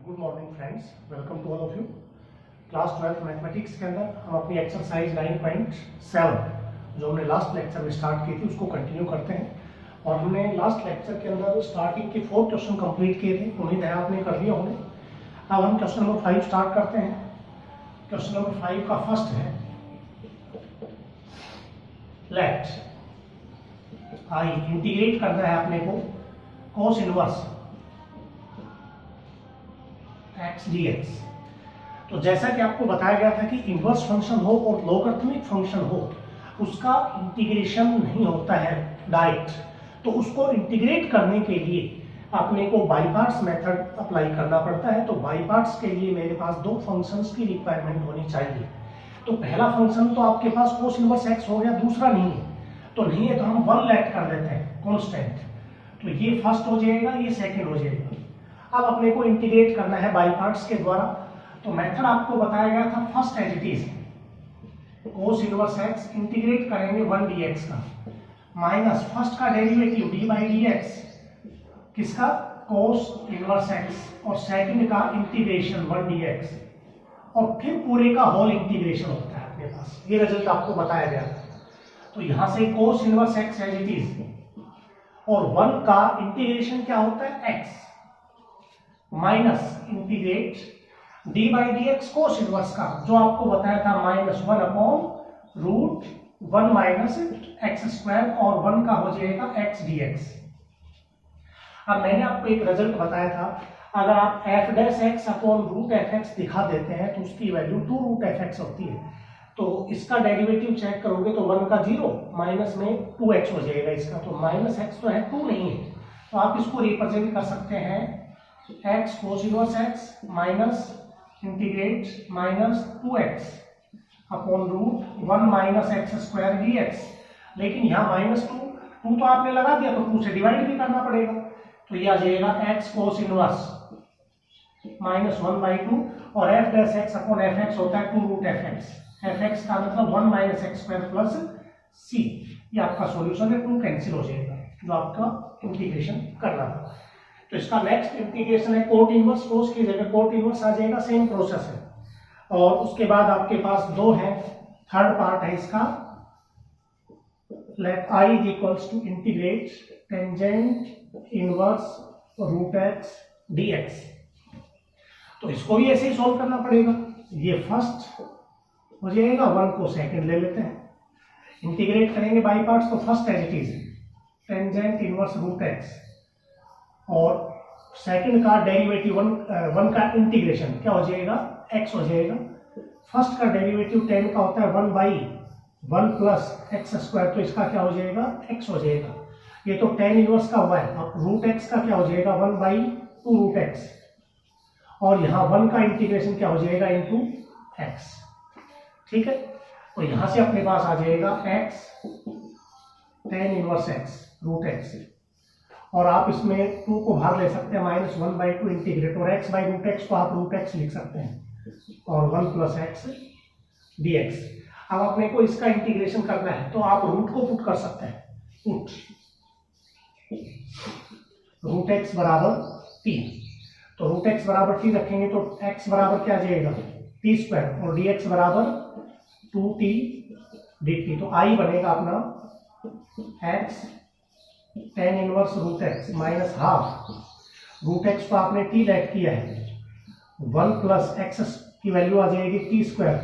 Good morning friends, welcome to all of you. Class 12 mathematics के अंदर हम अपनी एक्सरसाइज 9.7 जो हमने लास्ट लेक्चर में स्टार्ट की थी उसको कंटिन्यू करते हैं। और हमने लास्ट लेक्चर के अंदर स्टार्टिंग के 4 क्वेश्चन कंप्लीट किए थे, उम्मीद है आपने कर दिया होंगे। अब हम क्वेश्चन नंबर 5 स्टार्ट करते हैं। क्वेश्चन नंबर 5 का फर्स्ट है, लेट आई इंटीग्रेट करना है अपने को cos इनवर्स x dx। तो जैसा कि आपको बताया गया था कि इनवर्स फंक्शन हो और लॉगरिथमिक फंक्शन हो उसका इंटीग्रेशन नहीं होता है डायरेक्ट, तो उसको इंटीग्रेट करने के लिए अपने को बाई पार्ट्स मेथड अप्लाई करना पड़ता है। तो बाई पार्ट्स के लिए मेरे पास दो फंक्शंस की रिक्वायरमेंट होनी चाहिए। तो पहला फंक्शन तो आपके पास cos इनवर्स x हो गया, दूसरा नहीं है, तो नहीं है तो हम 1 लेट कर देते हैं कांस्टेंट। तो ये फर्स्ट हो जाएगा, ये सेकंड हो जाएगा। अब अपने को इंटीग्रेट करना है बाई पार्ट्स के द्वारा। तो मेथड आपको बताया गया था first as it is cos inverse x integrate करेंगे 1 dx का माइनस फर्स्ट का डेरिवेटिव d बाई dx किसका cos इनवर्स x और सेकंड का इंटीग्रेशन 1 dx और फिर पूरे का होल इंटीग्रेशन होता है अपने पास। ये रिजल्ट आपको बताया गया था। तो यहां से cos inverse x as it is और 1 का इंटीग्रेशन क्या होता है x minus integrate d by d x cos inverse का जो आपको बताया था -1 upon root 1 minus x square और 1 का हो जाएगा x dx। अब मैंने आपको एक रिजल्ट बताया था, अगर आप f dash x upon root fx दिखा देते हैं तो उसकी वैल्यू 2 रूट fx होती है। तो इसका डेरिवेटिव चेक करोगे तो 1 का 0 माइनस में 2x हो जाएगा इसका, तो माइनस x तो है 2 नहीं है, तो आप इसको रिप्रेजेंट कर सकते हैं x cos inverse x minus integrate minus 2x upon root 1 minus x square dx। लेकिन यहाँ -2 तो आपने लगा दिया तो 2 से डिवाइड भी करना पड़ेगा, तो ये आ जाएगा x cos इनवर्स -1/2 और f dash x upon fx होता है 2 रूट fx। fx का मतलब 1 minus x square plus c। ये आपका सॉल्यूशन है, 2 कैंसिल हो जाएगा जो आपका इंटीग्रेशन करना था। तो इसका नेक्स्ट इंटीग्रेशन है कोट इनवर्स, कोस की जगह कोट इनवर्स आ जाएगा, सेम प्रोसेस है। और उसके बाद आपके पास दो है, थर्ड पार्ट है इसका, let i is equals to integrate tangent inverse root x dx। तो इसको भी ऐसे ही सॉल्व करना पड़ेगा। ये फर्स्ट हो जाएगा, 1 को सेकंड ले लेते हैं, इंटीग्रेट करेंगे बाई पार्ट्स। तो first as it is tangent inverse root x और सेकंड का डेरिवेटिव 1 का इंटीग्रेशन क्या हो जाएगा x हो जाएगा। फर्स्ट का डेरिवेटिव 10 का होता है 1 बाई 1 प्लस एक्स स्क्वायर, तो इसका क्या हो जाएगा x हो जाएगा। ये तो tan इनवर्स का हुआ है। अब रूट x का क्या हो जाएगा 1 बाई 2 रूट x और यहाँ 1 का इंटीग्रेशन क्या हो जाएगा इनटू x। ठीक है, तो यहां से अपने पास आ जाएगा x tan inverse x root x और आप इसमें 2 को बाहर ले सकते हैं -1/2 इंटीग्रेट और x बाई रूट x को आप रूट x लिख सकते हैं और 1 प्लस एक्स dx। अब अपने को इसका इंटीग्रेशन करना है तो आप रूट को पुट कर सकते हैं, पुट रूट x बराबर t। तो रूट x बराबर t रखेंगे तो x बराबर क्या आ जाएगा t स्क्वायर और dx बराबर 2t dt। तो i बनेगा अपना x tan inverse root x minus half root x को आपने t लेट किया है, 1 प्लस एक्स की वैल्यू आ जाएगी t स्क्वायर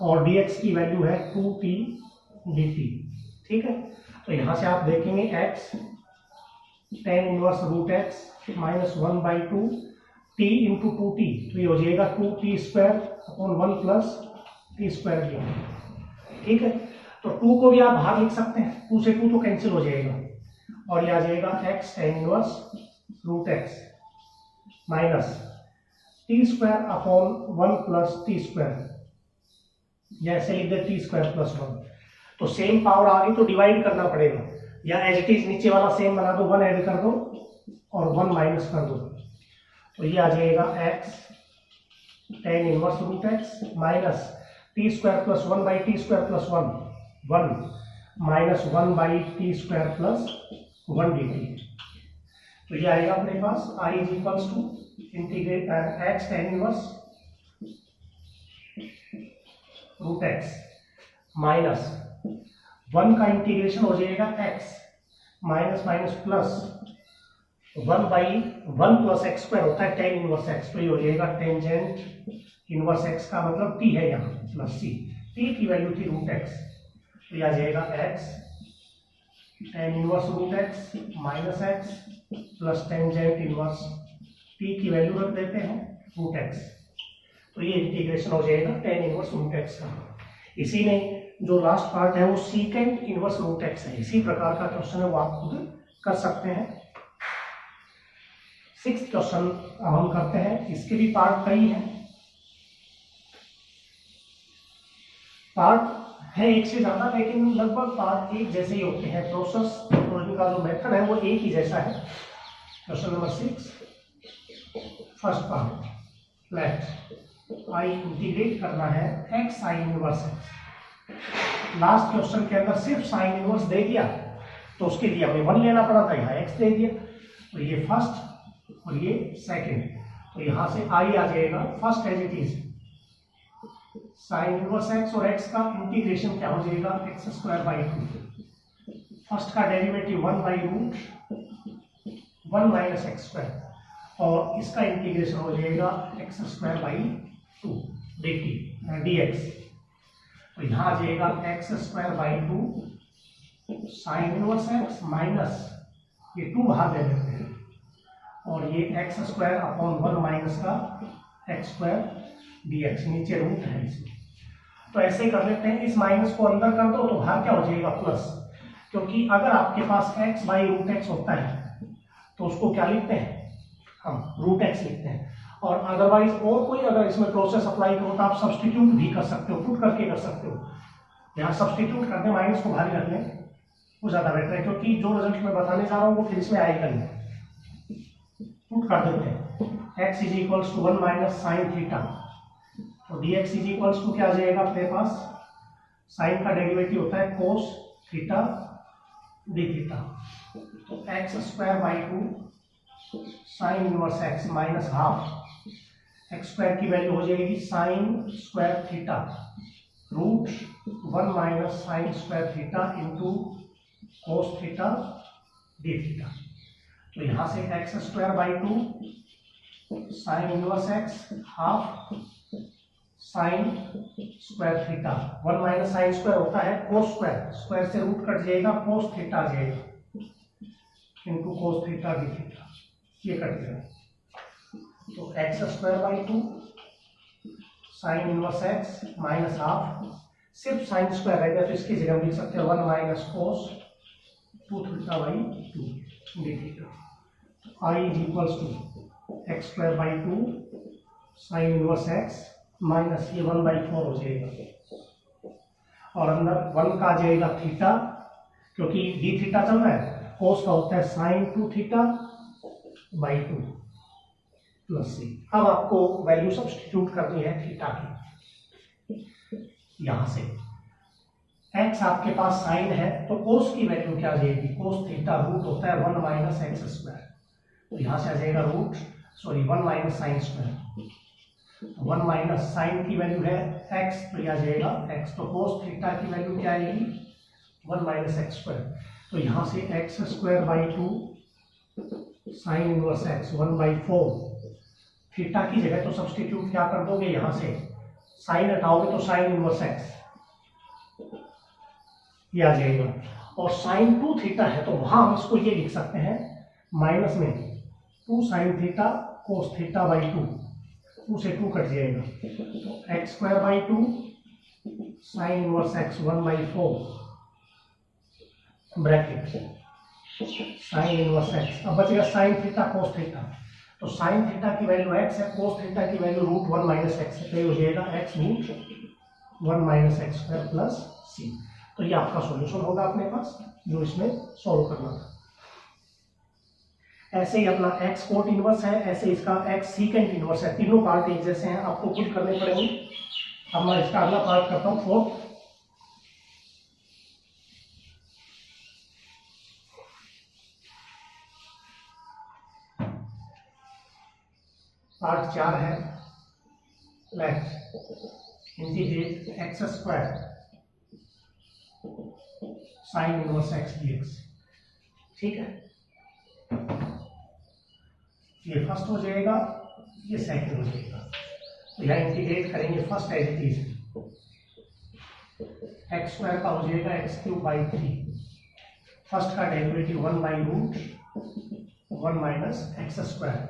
और dx की वैल्यू है 2t dt। ठीक है, तो यहां से आप देखेंगे x tan inverse root x minus 1/2 t into 2t, तो ये हो जाएगा 2t square upon 1 plus t square dt। ठीक है, तो 2 को भी आप बाहर लिख सकते हैं, 2 से 2 तो कैंसिल हो जाएगा और ये आ जाएगा x tan inverse root x minus t square upon 1 plus t square, जैसे लिख दे t स्क्वायर प्लस 1। तो सेम पावर आ गई तो डिवाइड करना पड़ेगा, या एज इट इज नीचे वाला सेम बना दो, 1 ऐड कर दो और 1 माइनस कर दो, तो ये आ जाएगा x tan inverse root x minus t square plus 1 by t square plus 1 minus 1 by t square plus 1 dt। तो ये आएगा अपने पास I is equals to integrate x tan inverse root x minus 1 का इंटीग्रेशन हो जाएगा x minus minus plus 1 by 1 plus x square होता है tan इनवर्स x, तो ये हो जाएगा टेंजेंट इनवर्स x का मतलब t है यहाँ प्लस c, t की वैल्यू थी रूट x, तो ये आ जाएगा x tan inverse root x minus x plus tangent inverse t की वैल्यू रख देते हैं रूट x, तो ये इंटीग्रेशन हो जाएगा tan इनवर्स रूट x का। इसी ने जो लास्ट पार्ट है वो सीकेंट इनवर्स रूट x है, इसी प्रकार का क्वेश्चन है वो आप खुद कर सकते हैं। 6th क्वेश्चन अब हम करते हैं, इसके भी पार्ट कई हैं, पार्ट है एक से ज्यादा लेकिन लगभग पार्ट एक जैसे ही होते हैं, प्रोसेस और इनका जो मेथड है वो एक ही जैसा है। Question number 6 first part, let I integrate करना है x sine inverse x। Last question के अंदर सिर्फ साइन इनवर्स दे दिया तो उसके लिए हमें 1 लेना पड़ा था, यहाँ x दे दिया, तो ये फर्स्ट और ये सेकंड, तो यहाँ से I आ जाएगा first as it is sine inverse x और x का इंटीग्रेशन क्या हो जाएगा एक्स स्क्वायर बाई 2, फर्स्ट का derivative 1 by root 1 minus x square और इसका इंटीग्रेशन हो जाएगा एक्स स्क्वायर बाई 2 dx, तो यहाँ आ जाएगा x square by 2 sine inverse x minus ये 2 बाहर ले लेते हैं और ये एक्स स्क्वायर अपॉन 1 माइनस का एक्स स्क्वायर dx, नीचे रूट है इसमें, तो ऐसे कर लेते हैं, इस माइनस को अंदर कर दो तो बाहर क्या हो जाएगा प्लस, क्योंकि अगर आपके पास x बाई रूट एक्स होता है तो उसको क्या लिखते हैं हम रूट एक्स लिखते हैं, और अदरवाइज और कोई अगर इसमें प्रोसेस अप्लाई करो तो आप सब्सटीट्यूट भी कर सकते हो, पुट करके कर सकते हो, यहाँ सब्सटीट्यूट करके माइनस को बाहर रख लें वो ज्यादा बेटर है, क्योंकि जो रिजल्ट मैं बताने जा रहा हूँ वो फिर इसमें आएगा नहीं, पुट कर देते हैं x is equals to 1 minus sine theta, तो dx इज इक्वल्स टू क्या आ जाएगा अपने पास, साइन का डेरिवेटिव होता है कोस थीटा डी थीटा, तो x square by 2 sine inverse x minus half x square की वैल्यू हो जाएगी sine square theta root 1 minus sine square theta into cos theta d theta, तो यहाँ से x square by 2 sine inverse x half sine square theta, 1 minus sine square होता है cos square, square से root cut जाएगा cos theta आ जाएगा into cos theta d theta, ये कट जाएगा, तो x square by 2 sine inverse x minus half, सिर्फ साइन स्क्वायर रहेगा तो इसकी जगह हम लिख सकते हैं 1 minus cos 2 theta by 2 d theta, I is equals to x square by 2 sine inverse x minus ये 1 बाई 4 हो जाएगा और अंदर 1 का आ जाएगा थीटा, क्योंकि डी थीटा चल रहा है, कोस का होता है साइन 2 थीटा बाई 2 प्लस सी। अब आपको वैल्यू सब्स्टिट्यूट करनी है थीटा की, यहां से x आपके पास साइन है तो कोस की वैल्यू क्या आ जाएगी, कोस थीटा रूट होता है 1 माइनस एक्स स्क्वायर, तो यहां से आ जाएगा root 1 minus sine square, 1 minus sine की वैल्यू है x, तो यह आ जाएगा x, तो कोस थीटा की वैल्यू क्या आएगी 1 माइनस एक्स स्क्वायर, तो यहाँ से x square by 2 sine inverse x 1 by 4, theta की जगह तो सब्सटीट्यूट क्या कर दोगे, यहाँ से साइन हटाओगे तो साइन इनवर्स x ये आ जाएगा, और साइन 2 थीटा है तो वहां हम इसको ये लिख सकते हैं माइनस में 2 sine theta cos theta by 2, 2 से 2 कट जाएगा, तो x square by 2 sine inverse x 1 by 4 bracket sine inverse x, अब बचेगा साइन थीटा कोस थीटा, तो साइन थीटा की वैल्यू x है, कोस थीटा की वैल्यू रूट 1 माइनस एक्स है, तो ये हो जाएगा x root 1 minus x square plus c, तो ये आपका सॉल्यूशन होगा अपने पास जो इसमें सॉल्व करना था। ऐसे ही अपना x कोट इनवर्स है, ऐसे इसका x सीकेंट इनवर्स है, तीनों पार्ट एक जैसे हैं, आपको खुद करने पड़ेंगे। अब मैं इसका अगला पार्ट करता हूँ, फोर्थ। पार्ट 4 है, let integrate x square sine inverse x dx. ठीक है, ये फर्स्ट हो जाएगा, ये सेकंड हो जाएगा। तो यहाँ इंटीग्रेट करेंगे first as it is, x square का हो जाएगा एक्स क्यूब बाई 3, फर्स्ट का derivative 1 by root 1 minus x square,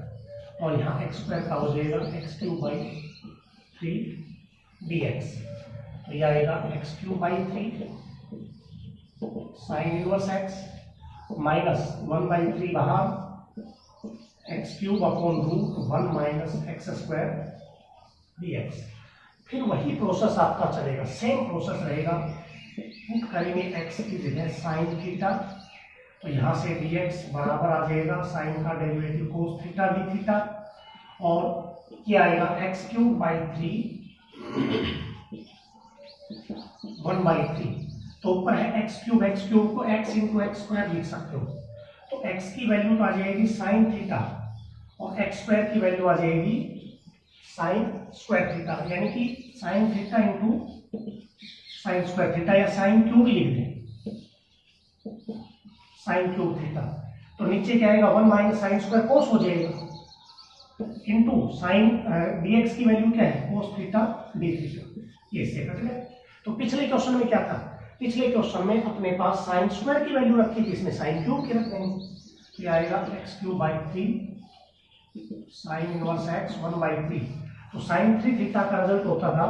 और यहाँ एक्स स्क्वायर का हो जाएगा एक्स क्यूब बाई 3 dx। तो यह आएगा x cube by 3 sine inverse x minus 1 by 3 बाहर, x cube upon root 1 minus x square dx। फिर वही प्रोसेस आपका चलेगा, सेम प्रोसेस रहेगा। पुट करेंगे एक्स की जगह साइन थीटा, तो यहाँ से dx बराबर आ जाएगा साइन का डेरिवेटिव कोस थीटा डी थीटा, और क्या आएगा एक्स क्यूब बाई 3 1 बाई 3। तो ऊपर है एक्स क्यूब को एक्स इंटू एक्स स्क्वायर लिख सकते हो। तो एक्स की वैल्यू तो आ जाएगी साइन थीटा, और एक्स स्क्वायर की वैल्यू आ जाएगी साइन स्क्वायर थीटा, यानी कि sine theta into sine square theta, या साइन क्यूब लिख दें, साइन क्यूब थीटा। तो नीचे क्या आएगा 1 माइनस साइन स्क्वायर कोस हो जाएगा, इंटू साइन dx की वैल्यू क्या है कोस थीटा डी थीटा, ये से कट गया। तो पिछले क्वेश्चन में क्या था, पिछले क्वेश्चन में अपने पास साइन स्क्वायर की वैल्यू रखी थी, इसमें साइन क्यूब की रख देंगे। तो ये आएगा x cube by 3 sine inverse x 1 by 3। तो साइन 3 थीटा का रिजल्ट होता था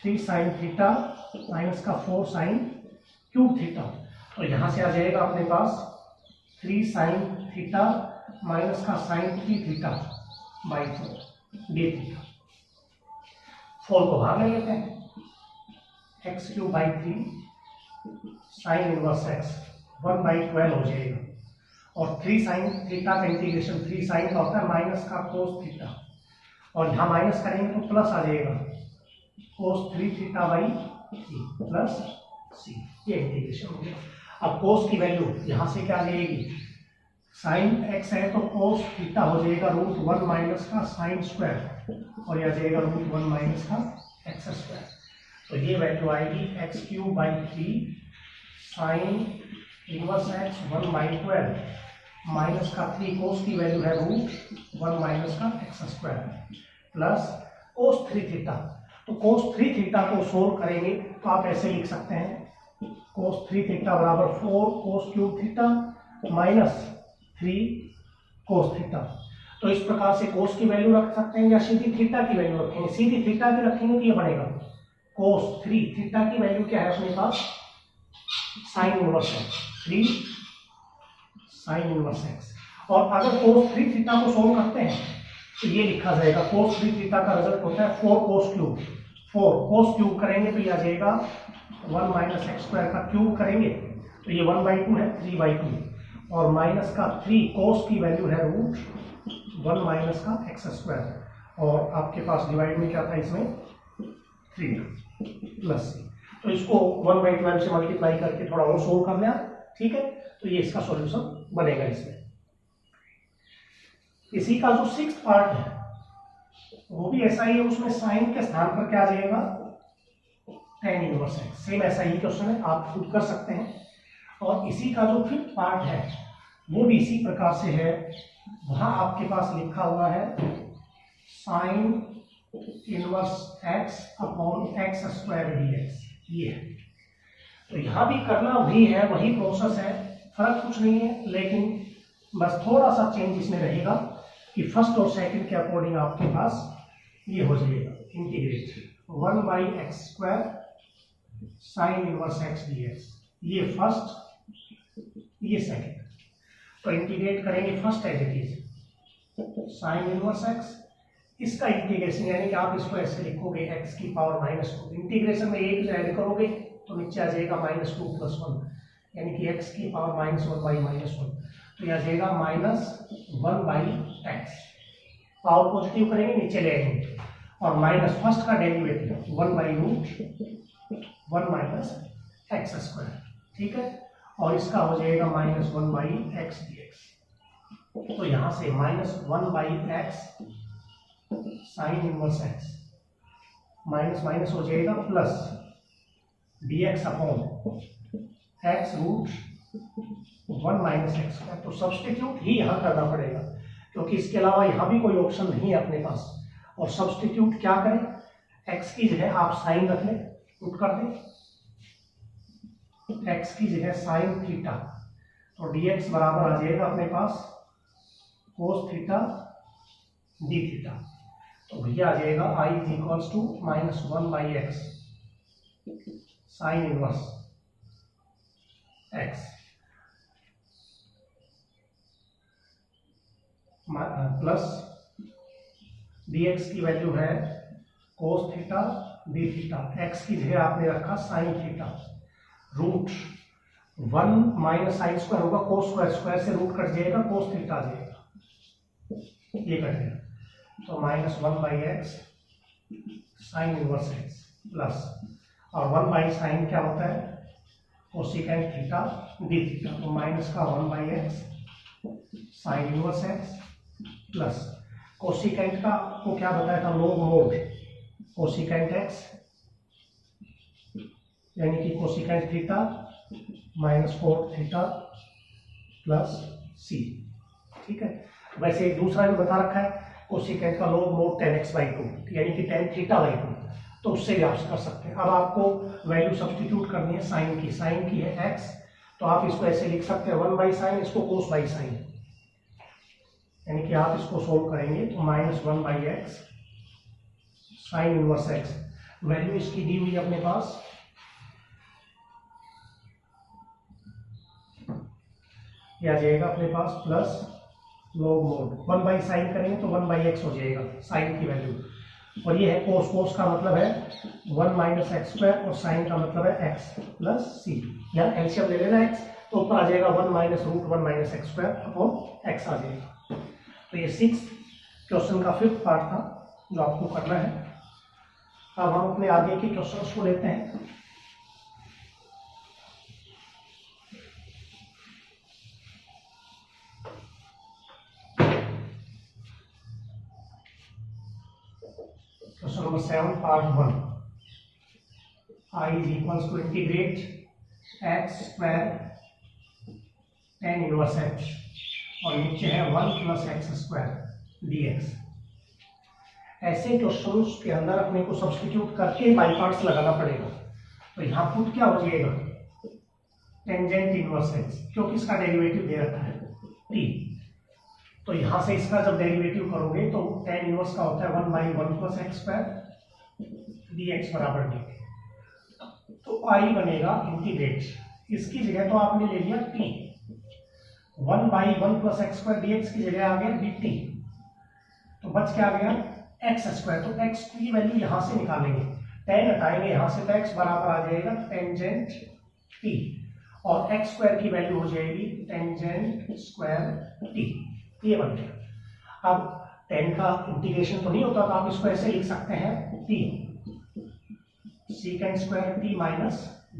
3 साइन थीटा माइनस का 4 साइन क्यूब थीटा। तो यहाँ से आ जाएगा अपने पास 3 साइन थीटा माइनस का sine 3 theta by 4 d theta. 4 को बाहर ले लेते हैं, x cube by 3 sine inverse x 1 by 12 हो जाएगा, और 3 साइन थीटा का इंटीग्रेशन 3 साइन का होता है माइनस का कोस थीटा, और यहाँ माइनस करेंगे तो प्लस आ जाएगा कोस 3 थीटा बाई 3 प्लस सी, ये इंटीग्रेशन हो गया। अब कोस की वैल्यू यहाँ से क्या आ जाएगी, साइन एक्स है तो कोस थीटा हो जाएगा रूट 1 माइनस का साइन स्क्वायर, और यह आ जाएगा रूट 1 माइनस का एक्स स्क्वायर। तो ये वैल्यू आएगी x cube by 3 sine inverse x 1 by 12 minus का 3 कोस की वैल्यू है रूट 1 माइनस का एक्स स्क्वायर प्लस कोस 3 थीटा। तो कोस 3 थीटा को सोल्व करेंगे तो आप ऐसे लिख सकते हैं कोस 3 थीटा बराबर 4 कोस क्यूब थीटा माइनस 3 कोस थीटा। तो इस प्रकार से कोस की वैल्यू रख सकते हैं या सीधी थीटा की वैल्यू रखेंगे। सीधी थीटा की रखेंगे तो ये बनेगा कोस 3 थीटा की वैल्यू क्या है अपने पास sine inverse x 3 sine inverse x, और अगर कोस 3 थीटा को सोल्व करते हैं तो ये लिखा जाएगा कोस 3 थीटा का रिजल्ट होता है 4 कोस क्यूब। 4 कोस क्यूब करेंगे तो ये आ जाएगा 1 माइनस एक्स स्क्वायर का क्यूब करेंगे तो ये 1 बाई 2 है 3 बाई 2, और माइनस का 3 कोस की वैल्यू है रूट 1 माइनस का एक्स स्क्वायर, और आपके पास डिवाइड में क्या था इसमें 3 प्लस सी। तो इसको 1 बाई 12 से मल्टीप्लाई करके थोड़ा और सोल्व कर लिया, ठीक है। तो ये इसका सॉल्यूशन बनेगा इसमें। इसी का जो 6th पार्ट है वो भी ऐसा ही है, उसमें साइन के स्थान पर क्या आ जाएगा tan इनवर्स है। सेम ऐसा ही क्वेश्चन है, आप खुद कर सकते हैं। और इसी का जो 5th पार्ट है वो भी इसी प्रकार से है, वहां आपके पास लिखा हुआ है sign inverse x upon x square dx, ये है। तो यहाँ भी करना वही है, वही प्रोसेस है, फर्क कुछ नहीं है, लेकिन बस थोड़ा सा चेंज इसमें रहेगा कि फर्स्ट और सेकंड के अकॉर्डिंग आपके पास ये हो जाएगा integrate 1 by x square sine inverse x dx, ये फर्स्ट ये सेकंड। तो इंटीग्रेट करेंगे first as it is sine inverse x, इसका इंटीग्रेशन यानी कि आप इसको ऐसे लिखोगे x की पावर -2, इंटीग्रेशन में एक ऐड करोगे तो नीचे आ जाएगा -2 + 1, यानी कि x की पावर -1 बाई -1, तो यह आ जाएगा -1 बाई x। पावर पॉजिटिव करेंगे नीचे ले आएंगे, और माइनस फर्स्ट का derivative 1 by root 1 minus x square, ठीक है। और इसका हो जाएगा -1 बाई एक्स dx। तो यहाँ से -1 by x sine inverse x minus minus हो जाएगा plus dx upon x root 1 minus x square. तो सब्सटीट्यूट ही यहाँ करना पड़ेगा क्योंकि इसके अलावा यहाँ भी कोई ऑप्शन नहीं है अपने पास। और सब्सटीट्यूट क्या करें, x की जगह आप साइन रख लें, पुट कर दें x की जगह साइन थीटा, तो dx बराबर आ जाएगा अपने पास कोस थीटा डी थीटा। तो भैया आ जाएगा i is equals to -1/x sine inverse x plus dx की वैल्यू है cos theta d theta, x की जगह आपने रखा sine theta, root 1 minus sine square होगा कोस स्क्वायर, स्क्वायर से रूट कट जाएगा, कोस थीटा आ जाएगा, ये कट गया, तो -1/x sine inverse x plus, और 1/साइन क्या होता है, कोसिकेंट थीटा डी थीटा, तो माइनस का 1/x sine inverse x plus cosecant का आपको क्या बताया था, लोग मोड कोसिकेंट x यानी कि cosecant theta -4 theta plus c। ठीक है, वैसे दूसरा भी बता रखा है कोसिकेंट का लोग मोड 10x/2 यानी कि tan थीटा/2, तो उससे भी आप कर सकते हैं। अब आपको वैल्यू सब्स्टिट्यूट करनी है साइन की है x, तो आप इसको ऐसे लिख सकते हैं 1/साइन, इसको कोस/साइन, यानी कि आप इसको सोल्व करेंगे तो -1/x sine inverse x, value इसकी दी हुई है अपने पास, ये आ जाएगा अपने पास प्लस लॉग मोड 1/साइन करेंगे तो 1/x हो जाएगा साइन की वैल्यू, और ये है कोस, कोस का मतलब है 1 - x² और साइन का मतलब है x प्लस c, या एलसीएम ले लेना x, तो ऊपर आ जाएगा 1 - x² अपॉन x आ जाएगा। तो ये 6th क्वेश्चन का 5th पार्ट था जो आपको करना है। अब हम अपने आगे के क्वेश्चंस को लेते हैं। Question number 7 part 1, I is equals to integrate x² tan inverse h, और नीचे है 1 + x² dx। ऐसे क्वेश्चंस के अंदर अपने को सब्स्टिट्यूट करके बाई पार्ट्स लगाना पड़ेगा। तो यहाँ पुट क्या हो जाएगा, टेंजेंट इनवर्स x, क्योंकि इसका डेरिवेटिव दे रखा है t, तो यहाँ से इसका जब डेरिवेटिव करोगे तो tan इनवर्स का होता है 1/1 + x² dx बराबर dt। तो I बनेगा इंटीग्रेट, इसकी जगह तो आपने ले लिया t, 1/1 + x² dx की जगह आ गया dt, तो बच क्या आ गया x², तो x की वैल्यू यहां से निकालेंगे, tan हटाएंगे यहां से, तो x बराबर आ जाएगा टेंजेंट t, और x² की वैल्यू हो जाएगी टेंजेंट स्क्वायर t, ये बन गया। अब tan का इंटीग्रेशन तो नहीं होता, तो आप इसको ऐसे लिख सकते हैं t secant square t -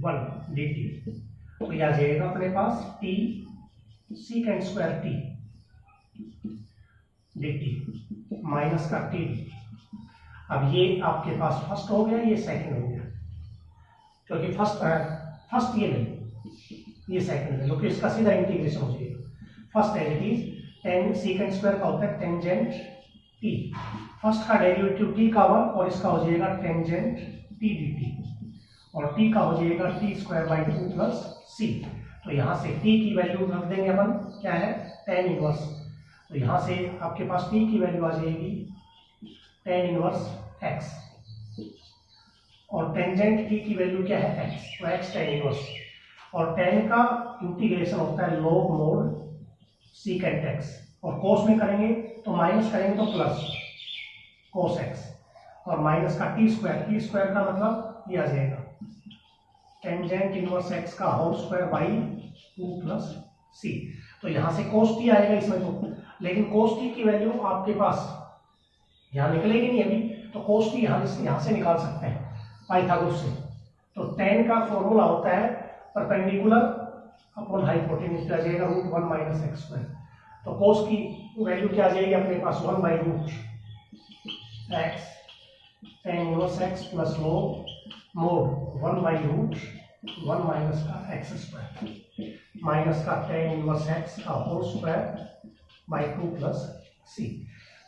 1 dt, तो यह आ जाएगा अपने पास t secant square t dt minus का t। अब ये आपके पास फर्स्ट हो गया, ये सेकंड हो गया, क्योंकि फर्स्ट ये नहीं, ये सेकंड है, क्योंकि इसका सीधा इंटीग्रेशन हो जाएगा। First as it is tan secant square का होता है टेंजेंट t, फर्स्ट का डेरिवेटिव t का 1 और इसका हो जाएगा टेंजेंट t dt, और t का हो जाएगा t² / 2 + c। तो यहाँ से t की वैल्यू रख देंगे अपन, क्या है tan इनवर्स, तो यहाँ से आपके पास t की वैल्यू आ जाएगी tan इनवर्स x, और टेंजेंट t की वैल्यू क्या है x, तो x tan इनवर्स, और tan का इंटीग्रेशन होता है log मोड secant x, और कोस में करेंगे तो माइनस करेंगे तो प्लस cos x, और माइनस का t² का मतलब ये आ जाएगा टेंजेंट इनवर्स x का होल स्क्वायर बाई 2 + c। तो यहाँ से cos t आएगा इसमें, तो लेकिन cos t की वैल्यू आपके पास यहाँ निकलेगी नहीं अभी, तो cos t यहाँ से निकाल सकते हैं पाइथागोरस से। तो tan का फॉर्मूला होता है परपेंडिकुलर अपॉन हाइपोटेन्यूज, आ जाएगा √1 - x², तो cos की वैल्यू क्या आ जाएगी अपने पास 1/√, x tan inverse x plus log mode 1/√1 minus का एक्स स्क्वायर माइनस का tan इनवर्स एक्स का whole square by 2 plus c.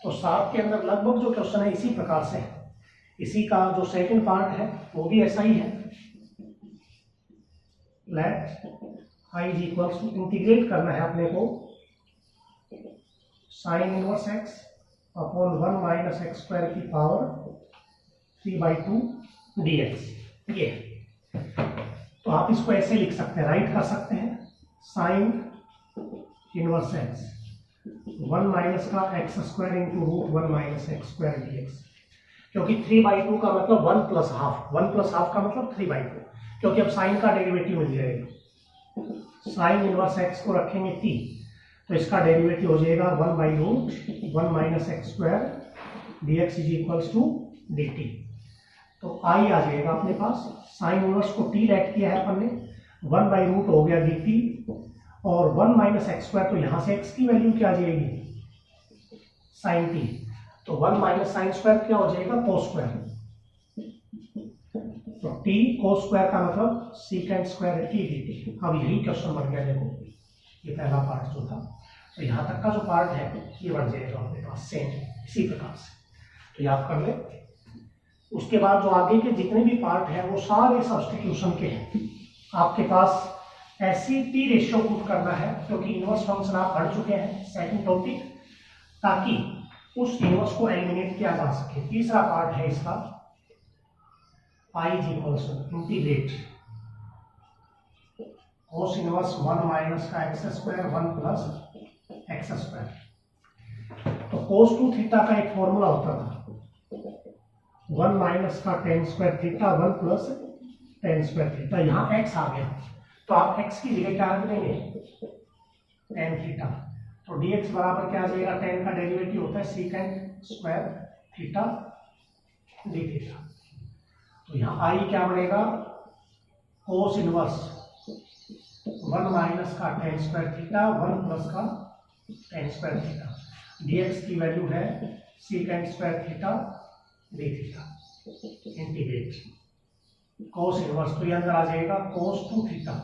तो 7 के अंदर लगभग जो क्वेश्चन है इसी प्रकार से है। इसी का जो सेकंड पार्ट है वो भी ऐसा ही है। Let I is equals to integrate करना है अपने को sine inverse x upon 1 minus x square की पावर 3/2 dx। ये तो आप इसको ऐसे लिख सकते हैं, राइट कर सकते हैं साइन इनवर्स एक्स 1 माइनस का x square into √1 minus x square dx। क्योंकि 3/2 का मतलब 1 प्लस हाफ, 1 प्लस हाफ का मतलब 3/2, क्योंकि अब साइन का डेरिवेटिव मिल जाएगा। साइन इनवर्स एक्स को रखेंगे t, तो इसका डेरिवेटिव हो जाएगा 1/√1 minus x square dx is equals to dt। तो i आ जाएगा अपने पास, साइन इनवर्स को t लेट किया है अपन ने, 1/√, हो गया dt, और 1 माइनस एक्स स्क्वायर, तो यहां से x की वैल्यू क्या आ जाएगी साइन t, तो 1 माइनस साइन स्क्वायर क्या हो जाएगा कोस स्क्वायर। तो t कोस स्क्वायर का मतलब सीकेंट स्क्वायर है t dt। अब यही क्वेश्चन बन गया, देखो ये पहला पार्ट जो था, तो यहाँ तक का जो पार्ट है ये बन जाएगा अपने पास सेम इसी प्रकार से, तो याद कर ले। उसके बाद जो आगे के जितने भी पार्ट हैं वो सारे सब्स्टिट्यूशन के हैं। आपके पास ऐसी टी रेशियो पुट करना है, क्योंकि इनवर्स फंक्शन आप पढ़ चुके हैं सेकंड टॉपिक, ताकि उस इनवर्स को एलिमिनेट किया जा सके। तीसरा पार्ट है इसका i is equals to integrate cos inverse 1 minus का x square 1 plus x square. तो कोस 2 थीटा का एक फॉर्मूला होता था 1 माइनस का tan square theta 1 plus tan square theta. यहाँ x आ गया, तो आप x की जगह क्या रख देंगे tan थीटा, तो dx बराबर क्या आ जाएगा, tan का डेरिवेटिव होता है secant square theta d theta. तो यहाँ i क्या बनेगा कोस इनवर्स 1 माइनस का tan स्क्वायर थीटा 1 प्लस का tan स्क्वायर थीटा, dx की वैल्यू है secant square theta d theta. Integrate cos inverse, तो ये अंदर आ जाएगा cos 2 theta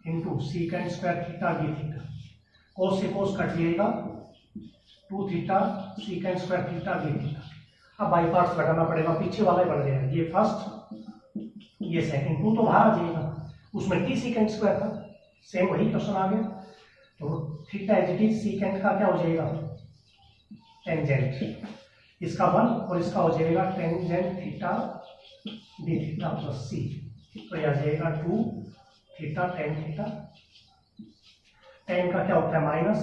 into secant square theta d theta. Cos से कोस कट जाएगा 2 theta secant square theta d theta. अब बाई पार्ट्स लगाना पड़ेगा, पीछे वाला ही बढ़ जाएगा, ये फर्स्ट ये सेकंड, 2 तो बाहर आ जाएगा, उसमें t सीकेंट स्क्वायर था, सेम वही क्वेश्चन आ गया। तो थीटा एज इट इज सीकेंट का क्या हो जाएगा टेंजेंट, इसका 1 और इसका हो जाएगा tangent theta d theta plus c, तो यह आ जाएगा 2 थीटा टेन थीटा। टेन का क्या होता है माइनस,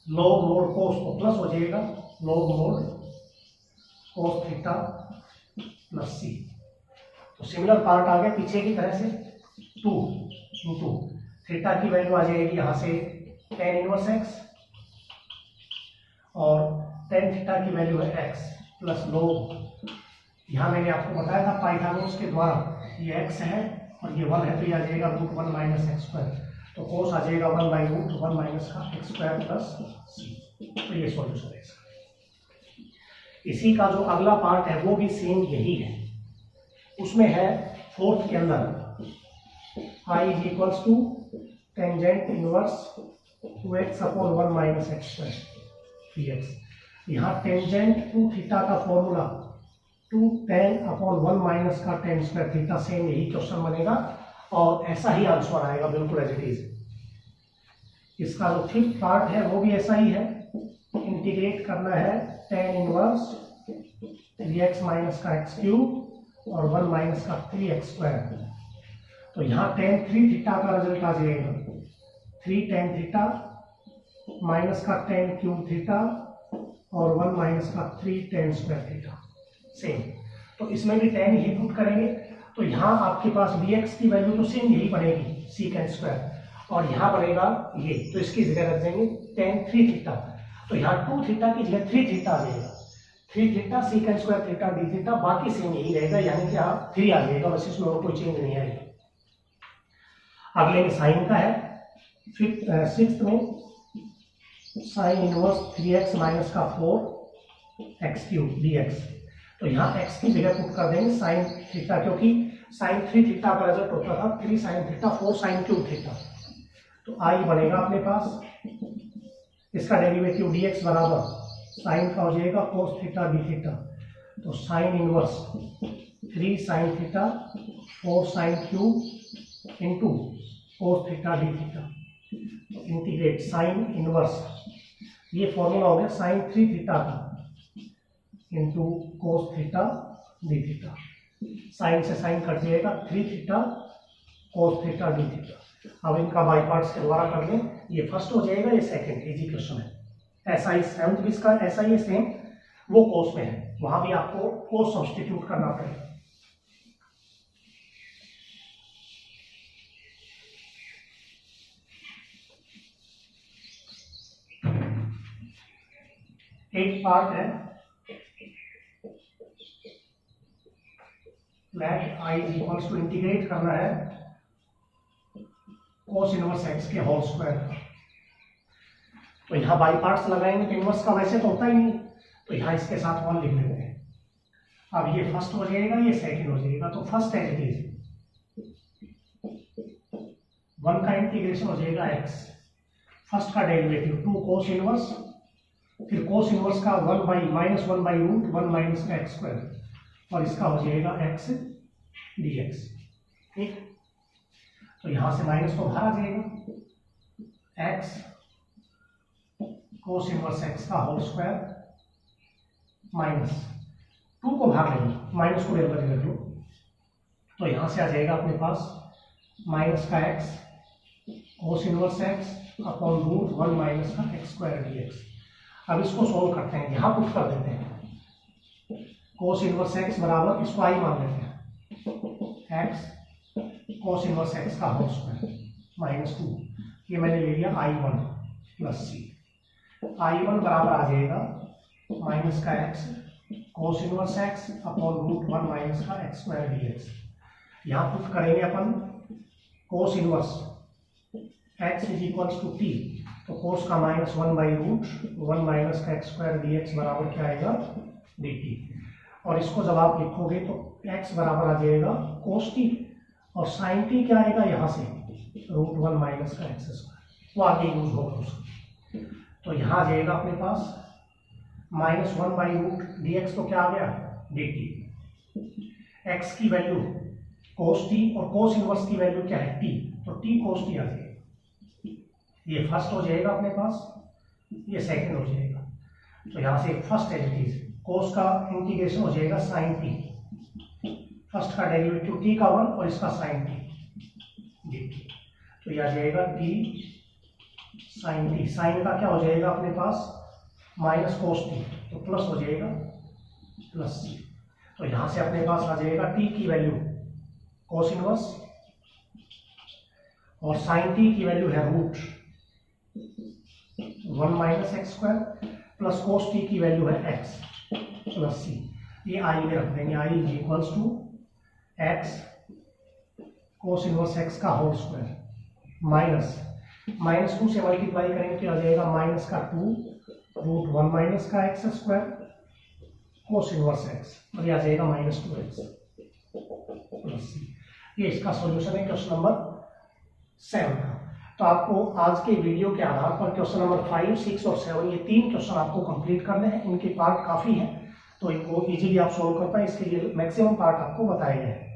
लॉग मोड कोस को प्लस हो जाएगा log mod cos theta plus c. तो सिमिलर पार्ट आ गया पीछे की तरह से, 2 इंटू थीटा की वैल्यू आ जाएगी यहाँ से tan इनवर्स x, और tan थीटा की वैल्यू है x प्लस log, यहाँ मैंने आपको बताया था पाइथागोरस के द्वारा ये x है और ये 1 है, तो ये आ जाएगा √1 माइनस एक्स स्क्वायर, तो कोस आ जाएगा 1/√1 माइनस का एक्स स्क्वायर प्लस सी। तो ये सॉल्यूशन है इसका। इसी का जो अगला पार्ट है वो भी सेम यही है, उसमें है फोर्थ के अंदर i is equals to tangent inverse 2x upon 1 minus x square dx। यहाँ टेंजेंट 2 थीटा का फॉर्मूला 2 tan अपॉन 1 माइनस का tan स्क्वायर थीटा, सेम यही क्वेश्चन बनेगा और ऐसा ही आंसर आएगा बिल्कुल एज इट इज। इसका जो फिफ्थ पार्ट है वो भी ऐसा ही है, इंटीग्रेट करना है tan इनवर्स 3x माइनस का एक्स क्यूब और 1 माइनस का 3x स्क्वायर। तो यहाँ tan 3 थीटा का रिजल्ट आ जाएगा 3 tan थीटा माइनस का tan क्यूब थीटा और 1 माइनस का 3 tan स्क्वायर थीटा, सेम। तो इसमें भी tan ही पुट करेंगे, तो यहाँ आपके पास dx की वैल्यू तो सेम यही बनेगी सीकेंट स्क्वायर, और यहाँ बनेगा ये, तो इसकी जगह रख देंगे tan 3 थीटा, तो यहाँ 2 थीटा की जगह 3 थीटा आ जाएगा, 3 theta secant square theta d theta, बाकी सेम यही रहेगा, यानी कि आप 3 आ जाएगा, बस इसमें और कोई चेंज नहीं आएगी। अगले में साइन का है, सिक्स्थ में साइन इनवर्स 3x माइनस का 4 एक्स क्यूब dx। तो यहाँ x की जगह पुट कर देंगे साइन थीटा, क्योंकि साइन 3 थीटा का रिजल्ट होता था 3 sine theta 4 sine cube theta. तो i बनेगा अपने पास, इसका डेरिवेटिव dx बराबर साइन का हो जाएगा कोस थीटा डी थीटा। तो sine inverse 3 sine theta 4 sine cube into cos theta d theta. Integrate sine inverse, ये फॉर्मूला हो गया साइन 3 थीटा का into cos theta d theta. Sine से साइन कट जाएगा 3 theta cos theta d theta. अब इनका by parts के द्वारा कर लें, ये फर्स्ट हो जाएगा, ये सेकंड, इजी क्वेश्चन है। ऐसा ही सेवंथ भी इसका ऐसा ही सेम, वो कोस में है, वहां भी आपको कोस सब्स्टिट्यूट करना पड़ेगा। एक पार्ट है let i equals to integrate करना है कोस इनवर्स x के होल स्क्वायर का। तो यहाँ बाई पार्ट्स लगाएंगे तो इनवर्स का वैसे तो होता ही नहीं, तो यहाँ इसके साथ 1 लिख लेते हैं। अब ये फर्स्ट हो जाएगा, ये सेकंड हो जाएगा। तो फर्स्ट एज इट इज 1 का इंटीग्रेशन हो जाएगा x, फर्स्ट का डेरिवेटिव 2 कोस इनवर्स, फिर कोस इनवर्स का 1 by minus 1 by root 1 minus का एक्स स्क्वायर, और इसका हो जाएगा x dx। ठीक, तो यहां से माइनस को बाहर आ जाएगा, x कोस इनवर्स x का होल स्क्वायर माइनस 2 को बाहर लेंगे, माइनस को इधर रख लो, तो यहां से आ जाएगा अपने पास माइनस का x cos inverse x upon root 1 minus का एक्स स्क्वायर dx। अब इसको सोल्व करते हैं, यहां पुट कर देते हैं कोस इनवर्स x बराबर, इसको i मान लेते हैं, x कोस इनवर्स x का होल स्क्वायर माइनस 2, ये मैंने ले लिया i1 प्लस c। i1 बराबर आ जाएगा माइनस का x cos inverse x upon root 1 minus का एक्स स्क्वायर dx। यहाँ पुट करेंगे अपन cos inverse x is equals to t, तो कोस का माइनस 1 बाई रूट 1 माइनस का एक्स स्क्वायर dx बराबर क्या आएगा dt। और इसको जब आप लिखोगे तो x बराबर आ जाएगा कोस t, और साइन t क्या आएगा यहाँ से रूट 1 माइनस का एक्स स्क्वायर, वो आगे यूज होगा उसका। तो यहाँ आ जाएगा अपने पास माइनस 1 बाई रूट dx, तो क्या आ गया dt। x की वैल्यू कोस t और कोस इनवर्स की वैल्यू क्या है t, तो t कोस t आ जाएगा। ये फर्स्ट हो जाएगा अपने पास, ये सेकंड हो जाएगा। तो यहाँ से first as it is cos का इंटीग्रेशन हो जाएगा साइन t, फर्स्ट का डेरिवेटिव t का 1 और इसका साइन t dt। तो यह आ जाएगा t साइन t, साइन का क्या हो जाएगा अपने पास माइनस कोस t, तो प्लस हो जाएगा प्लस c। तो यहाँ से अपने पास आ जाएगा t की वैल्यू कोस इनवर्स, और साइन t की वैल्यू है root 1 minus x square, plus cos t की वैल्यू है x प्लस c। ये i में रख देंगे, i is equals to x cos inverse x का होल स्क्वायर माइनस 2 से मल्टीप्लाई करेंगे तो आ जाएगा माइनस का 2 रूट 1 माइनस का एक्स स्क्वायर कोस इनवर्स x, और ये आ जाएगा माइनस 2x प्लस c। ये इसका सॉल्यूशन है क्वेश्चन नंबर 7 का। तो आपको आज के वीडियो के आधार पर क्वेश्चन नंबर 5, 6 और 7 ये 3 क्वेश्चन आपको कंप्लीट करने हैं। इनके पार्ट काफ़ी हैं, तो इनको इजीली आप सोल्व कर पाए, इसके लिए मैक्सिमम पार्ट आपको बताए गए हैं।